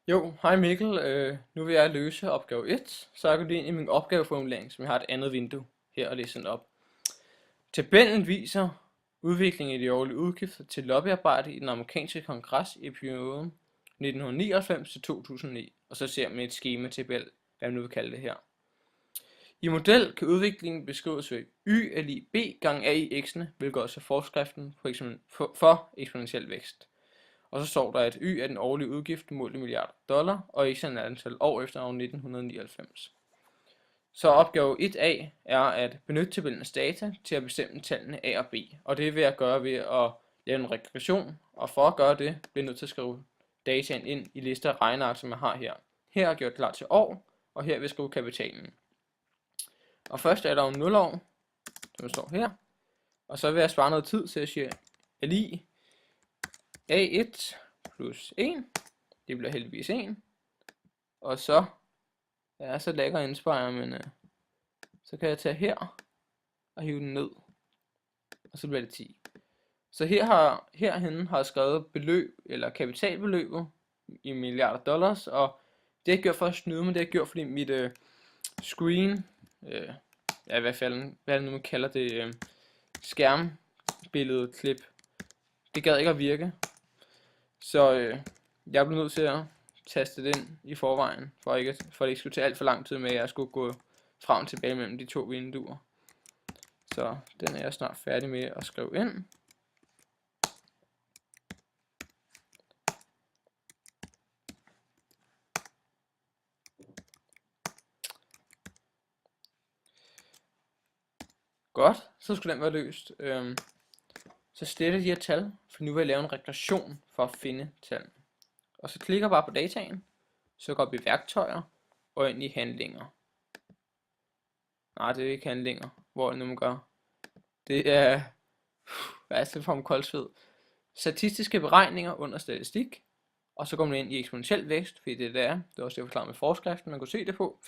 Jo, hej Mikkel. Nu vil jeg løse opgave 1, så jeg går lige ind i min opgaveformulering, som jeg har et andet vindue her og læser den op. Tabellen viser udviklingen i de årlige udgifter til lobbyarbejde i den amerikanske kongres i perioden 1999 til 2009, og så ser man et skematabel, hvad man nu vil kalde det her. I model kan udviklingen beskrives ved y er lig b gange a i x'ene, hvilket også er forskriften for eksponentiel vækst. Og så står der, at y er den årlige udgift målt i milliarder dollar, og x er en antal år efter år 1999. Så opgave 1a er at benytte tabellens data til at bestemme tallene a og b. Og det vil jeg gøre ved at lave en regression, og for at gøre det, bliver jeg nødt til at skrive dataen ind i lister af regneark, som jeg har her. Her er jeg gjort klar til år, og her vil jeg skrive kapitalen. Og først er der jo 0 år, som står her. Og så vil jeg spare noget tid, så jeg siger er lig A1 plus 1, det bliver heldigvis 1, og så, ja, så lækker indsparer, men så kan jeg tage her og hive den ned, og så bliver det 10. Så herhenne har jeg skrevet beløb, eller kapitalbeløbet i milliarder dollars, og det har jeg gjort for at snyde, men det har jeg gjort, fordi mit screen, ja, hvad det nu man kalder det, skærmbillede klip, det gad ikke at virke. Så jeg blev nødt til at taste det ind i forvejen, for det ikke skulle tage alt for lang tid med, at jeg skulle gå frem og tilbage mellem de to vinduer. Så den er jeg snart færdig med at skrive ind. Godt, så skulle den være løst. Så sletter de her tal, for nu vil jeg lave en regression for at finde tallene. Og så klikker jeg bare på dataen, så går vi i værktøjer og ind i handlinger. Nej, det er ikke handlinger, hvor det nu man gør. Det er, hvad er det for en koldsved? Statistiske beregninger under statistik, og så går man ind i eksponentiel vækst, fordi det er også det, jeg forklarer med forskriften, man kan se det på.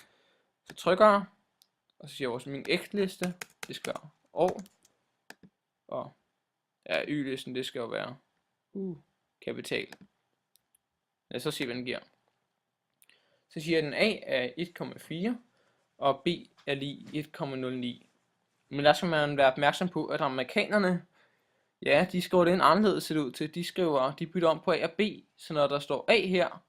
Så trykker jeg, og så siger jeg også min x-liste, det skal være år, og ja, y-listen, det skal jo være kapital. Lad os så se, hvad den giver. Så siger den A er 1,4, og B er lig 1,09. Men der skal man være opmærksom på, at amerikanerne, ja, de skriver det en anderledes set ud til. De bytter om på A og B, så når der står A her,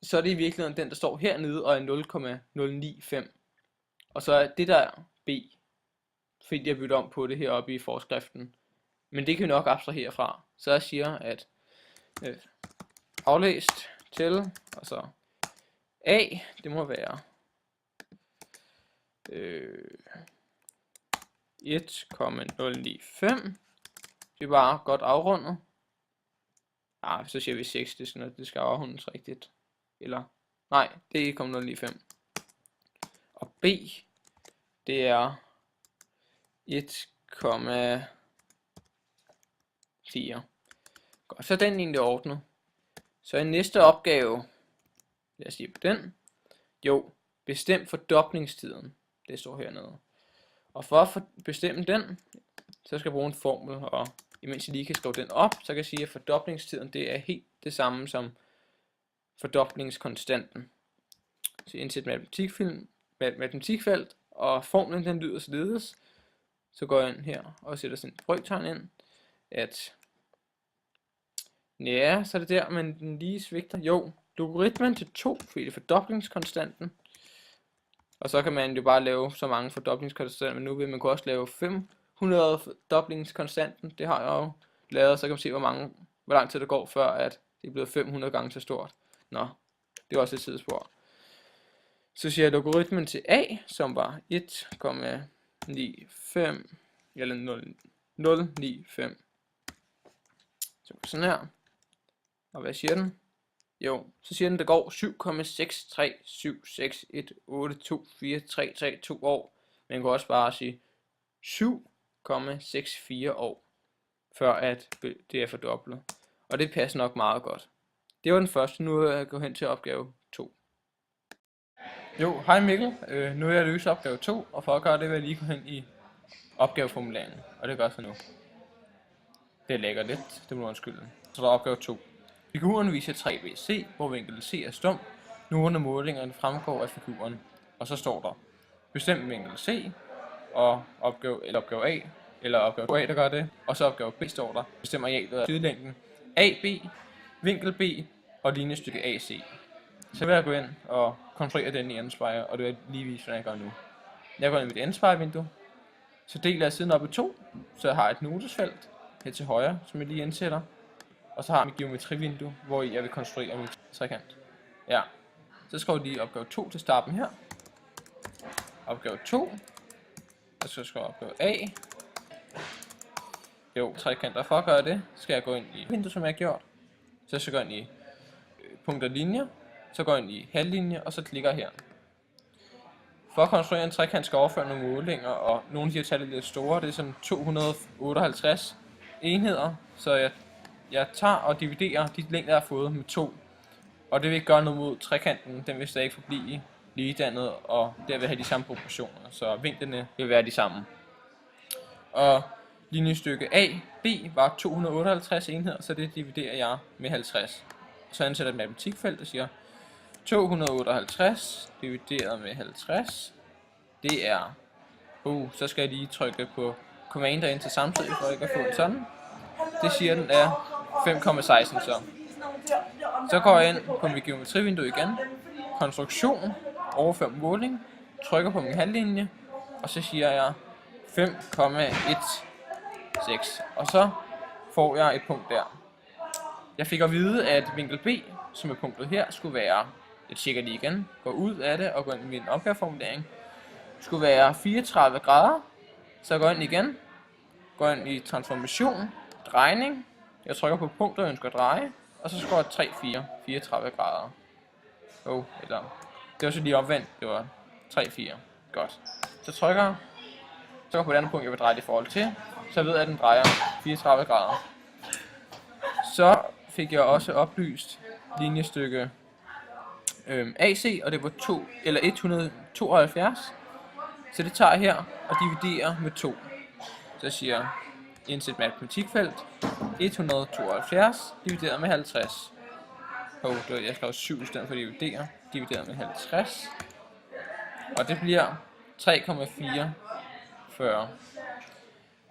så er det i virkeligheden den, der står hernede og er 0,095. Og så er det der B, fordi de har byttet om på det heroppe i forskriften. Men det kan vi nok abstrahere fra. Så jeg siger, at aflæst til, og så A, det må være 1,095. Det er bare godt afrundet. Så siger vi 6, det skal afrundes rigtigt. Eller, nej, det er 1,095. Og B, det er 1,4. Godt, så er den egentlig ordnet. Så i næste opgave, lad os sige på den, jo, bestem fordoblingstiden, det står hernede. Og for at bestemme den, så skal jeg bruge en formel, og imens jeg lige kan skrive den op, så kan jeg sige, at fordoblingstiden, det er helt det samme som fordoblingskonstanten. Så indsæt matematikfelt, og formlen den lyder således. Så går jeg ind her og sætter sådan et brøktegn ind, at ja, så er det der, men den lige svigter. Jo, logaritmen til 2, fordi det er fordoblingskonstanten. Og så kan man jo bare lave så mange fordoblingskonstanter, men nu vil man kunne også lave 500 fordoblingskonstanten. Det har jeg jo lavet, så kan man se, hvor lang tid det går, før at det er blevet 500 gange så stort. Nå, det er også et tidsspor. Så siger jeg logaritmen til a, som var 1,95, eller 0,095. Så sådan her. Og hvad siger den? Jo, så siger den, der går 7,63761824332 år. Men man kan også bare sige 7,64 år, før at det er fordoblet. Og det passer nok meget godt. Det var den første, nu er jeg gået hen til opgave 2. Jo, hej Mikkel. Nu er jeg løst opgave 2, og for at gøre det vil jeg lige gå hen i opgaveformuleringen. Og det gør jeg så nu. Det lægger lidt, det må undskylde. Så der er opgave 2. Figuren viser 3BC, hvor vinkel C er stum. Nogle af målingerne fremgår af figuren. Og så står der bestemt vinkel C, og opgave A, eller opgave A, der gør det. Og så opgave B står der bestem arealet af sidelængden AB, vinkel B og linjestykke AC. Så vil jeg gå ind og konstruere den i Nspire, og det vil jeg lige vise, hvordan jeg gør nu. Jeg går ind i mit Nspire-vindue, så deler jeg siden op i to, så jeg har et notesfelt her til højre, som jeg lige indsætter. Og så har jeg mit geometrivindue, hvor jeg vil konstruere min trekant. Ja, så skriver jeg lige opgave 2 til starten her. Opgave 2. Og så skal jeg opgave A. Jo, trekanter. For at gøre det, skal jeg gå ind i vindue, som jeg har gjort. Så skal jeg gå ind i punkt og linjer. Så går jeg ind i halvlinje, og så klikker jeg her. For at konstruere en trekant skal jeg overføre nogle målinger, og nogle af de her tal er lidt store. Det er sådan 258 enheder, så jeg tager og dividerer de længder, jeg har fået med 2. Og det vil ikke gøre noget mod trekanten, den vil stadig forblive ligedannet, og der vil have de samme proportioner, så vinklerne vil være de samme. Og linjestykke A, B var 258 enheder, så det dividerer jeg med 50. Så ansætter jeg et matematikfelt og siger 258 divideret med 50, det er, så skal jeg lige trykke på Command og Enter samtidig, for ikke at få en sådan. Det siger den er 5,16 så. Så går jeg ind på mit geometrivindue igen, konstruktion, overfør måling, trykker på min halvlinje, og så siger jeg 5,16, og så får jeg et punkt der. Jeg fik at vide, at vinkel B, som er punktet her, skulle være, jeg tjekker lige igen, går ud af det og går ind i min opgaveformulering, skulle være 34 grader, så jeg går ind igen, går ind i transformation, drejning, jeg trykker på punkter, jeg ønsker at dreje, og så skriver jeg 34 grader. Eller, det var så lige omvendt, det var 3,4, godt. Så trykker jeg, så på det andet punkt, jeg vil dreje det i forhold til, så jeg ved, at den drejer 34 grader. Så fik jeg også oplyst linjestykke AC, og det var 172. Så det tager jeg her og dividerer med 2. Så jeg siger indsæt matematikfelt 172 divideret med 50. Jeg skrev 7 i stedet for dividere, divideret med 50. Og det bliver 3,44.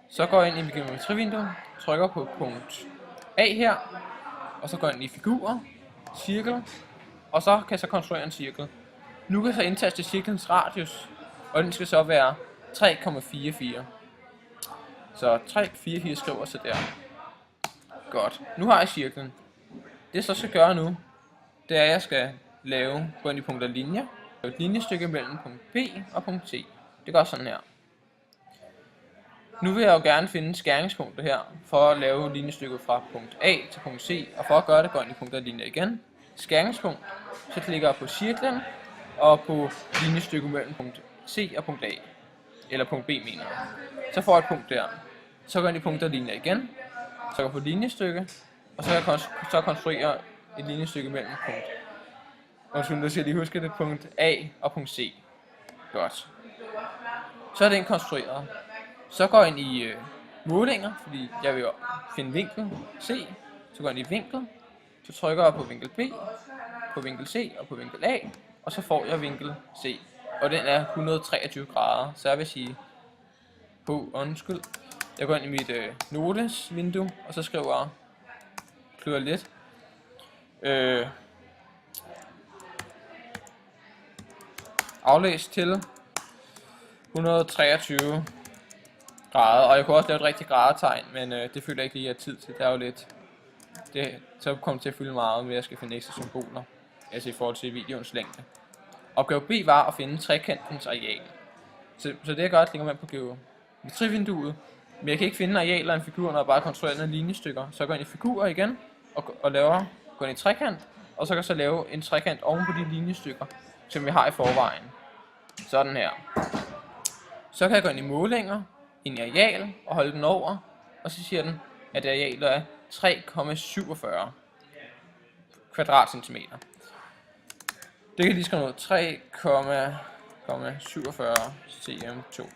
Så går jeg ind i mit geometrivindue, trykker på punkt A her, og så går jeg ind i figurer, cirkel, og så kan jeg så konstruere en cirkel. Nu kan jeg så indtaste cirklens radius, og den skal så være 3,44. Så 3,44 skriver så der. Godt. Nu har jeg cirklen. Det jeg så skal gøre nu, det er, at jeg skal gå ind i punkt og linjer. Et linjestykke mellem punkt B og punkt C. Det går sådan her. Nu vil jeg jo gerne finde skæringspunktet her, for at lave linjestykket fra punkt A til punkt C, og for at gøre det, går ind i punkt og linjer igen. Skæringspunkt, så klikker jeg på cirklen, og på linjestykket mellem punkt C og punkt A, eller punkt B mener jeg. Så får jeg et punkt der. Så går jeg ind i punkt og linjer igen, så går jeg på linjestykke, og så kan jeg konstruere et linjestykke mellem nu skal jeg lige huske det, punkt A og punkt C. Godt. Så er den konstrueret. Så går jeg ind i målinger, fordi jeg vil finde vinkel C. Så går jeg ind i vinkel, så trykker jeg på vinkel B, på vinkel C og på vinkel A, og så får jeg vinkel C. Og den er 123 grader, så jeg vil sige, undskyld. Jeg går ind i mit notesvindue, og så skriver jeg lidt. Aflæs til 123 grader, og jeg kunne også lave et rigtigt gradetegn, men det føler jeg ikke lige, at tid til. Det er jo lidt, så kommer det til at fylde meget med, at jeg skal finde ekstra symboler, altså i forhold til videoens længde. Opgave B var at finde trekantens areal. Så det jeg gør, at jeg med på geometrivinduet, men jeg kan ikke finde arealer af en figur, når jeg bare konstruerer nogle linjestykker. Så jeg går ind i figurer igen, og går ind i trekant, og så kan jeg så lave en trekant oven på de linjestykker, som vi har i forvejen. Sådan her. Så kan jeg gå ind i målinger, ind i areal, og holde den over, og så siger den, at arealet er 3,47 kvadratcentimeter. Det kan lige skrive noget, 3,47 cm2. Men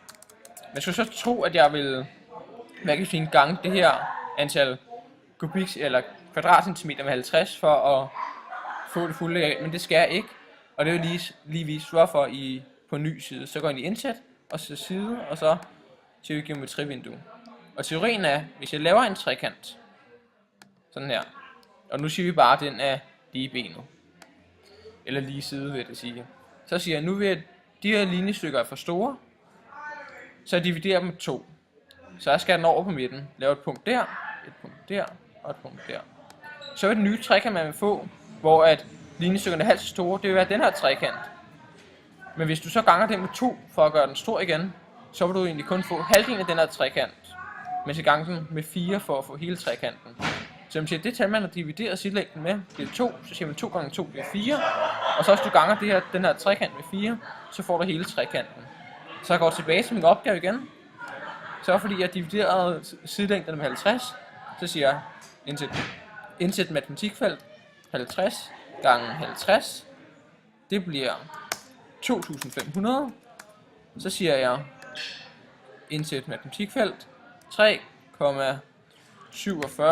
jeg skulle så tro, at jeg vil, kan finde gange det her antal kubik, eller kvadratcentimeter med 50 for at få det fulde areal, men det skal jeg ikke. Og det vil lige vise, hvorfor I på en ny side. Så går I i indsæt, og så side, og så til geometrivindue. Og teorien er, hvis jeg laver en trekant, sådan her, og nu siger vi bare, at den er lige benet, eller lige side vil det sige. Så siger jeg, nu vil de her linjestykker er for store, så jeg dividerer dem med 2. Så jeg skal den over på midten, lave et punkt der, et punkt der, og et punkt der. Så vil den nye trekant, man vil få, hvor at linjestykkerne er halvt så store, det vil være den her trekant. Men hvis du så ganger den med 2, for at gøre den stor igen, så vil du egentlig kun få halvdelen af den her trekant. Men så ganger den med 4 for at få hele trekanten. Så man siger, det tal man har divideret sidelængden med, det er 2, så siger man 2 gange 2, det er 4. Og så hvis du ganger den her trekant med 4, så får du hele trekanten. Så jeg går tilbage til min opgave igen. Så fordi jeg dividerede sidelængderne med 50, så siger jeg indsæt matematikfelt 50 gange 50. Det bliver 2500. Så siger jeg indsæt matematikfelt 3,47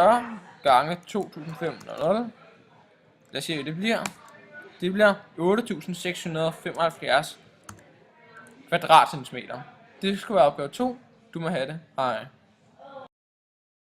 gange 2500. Lad os se, hvad det bliver. Det bliver 8675 kvadratcentimeter. Det skal være opgave 2. Du må have det. Hej.